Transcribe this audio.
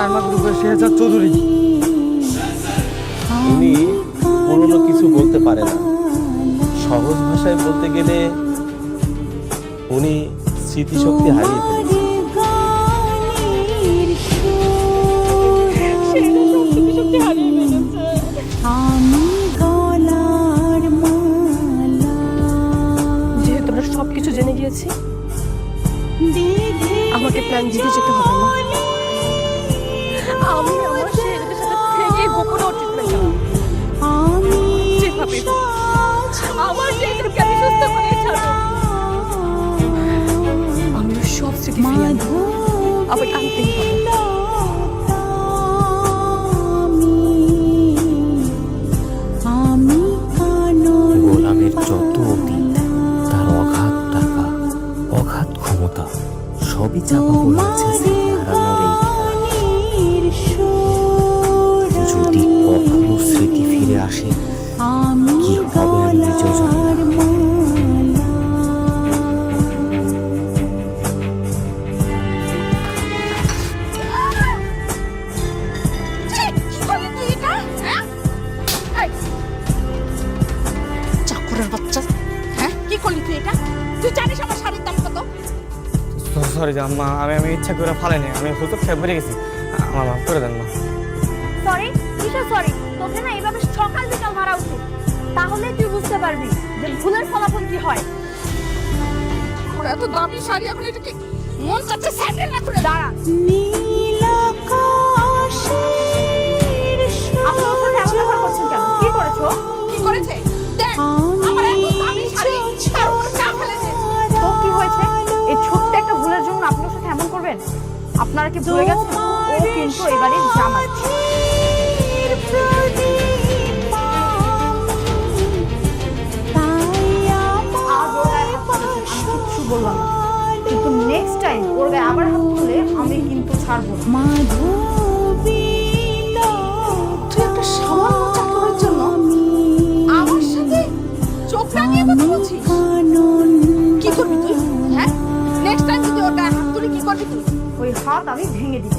Karma গ্রুপের শেহজাদ চৌধুরী। উনি পুরনো কিছু বলতে পারে না, সহজ ভাষায় বলতে গেলে উনি স্মৃতিশক্তি হারিয়ে ফেলেছে। যেহেতু আমরা সবকিছু জেনে গিয়েছি, আমাকে প্ল্যান দিতে যেতে হবে না। আমি আমার ছেলেদের সাথে থেকে গোপনে ট্রিটমেন্ট চালাবো। যেভাবে আমার ছেলেদেরকে আমি সুস্থ করে ছাড়বো। আমি সব স্মৃতি ফিরিয়ে আনবো, আবার আনতেই হবে। গোলামের যত অতীত, তার অগাধ টাকা, অগাধ ক্ষমতা, সবই চাপা পড়ে আছে হারানোর এই খেলায়। যদি কখনো স্মৃতি ফিরে আসে, কি হবে আমি নিজেও জানি না। সরি আম্মা, আমি ইচ্ছা করে ফালাইনি, আমি হুজুর খেয়ে বেড়ে গেছি, আমার মাফ করে দেন না। সরি কিসের সরি? তোকে না এইভাবে সকাল বিকাল মারা উচিত, তাহলে তুই বুঝতে পারবি যে ভুলের ফলাফল কি হয়। ওরা এত দামি শাড়ি, এখন এটা কি মন চাচ্ছে স্যান্ডেল না করে দাঁড়া। আপনি ওর সাথে এমন ব্যবহার করছেন কেন? কি করেছো? কি করেছে দেখ, আমার এত দামি শাড়ি তার উপর চা ফেলে দিয়েছে। তো কি হয়েছে? এই ছোট্ট একটা ভুলের জন্য আপনি ওর সাথে এমন করবেন? আপনারা কি ভুলে গেছেন ও কিন্তু এবারে জামাই? আজ ওর গায়ে হাত তুলেছেন, আমি কিচ্ছু বললাম না, কিন্তু নেক্সট টাইম ওর গায়ে আবার হাত তুলে আমি কিন্তু ছাড়বো না। তুই একটা সামান্য চাকরের জন্য আমার সাথে চোখ রাঙিয়ে কথা বলছিস? কি করবি তুই? হ্যাঁ, নেক্সট টাইম যদি ওর গায়ে হাত তুলে কি করবি তুই? ওই হাত আমি ভেঙে দিই।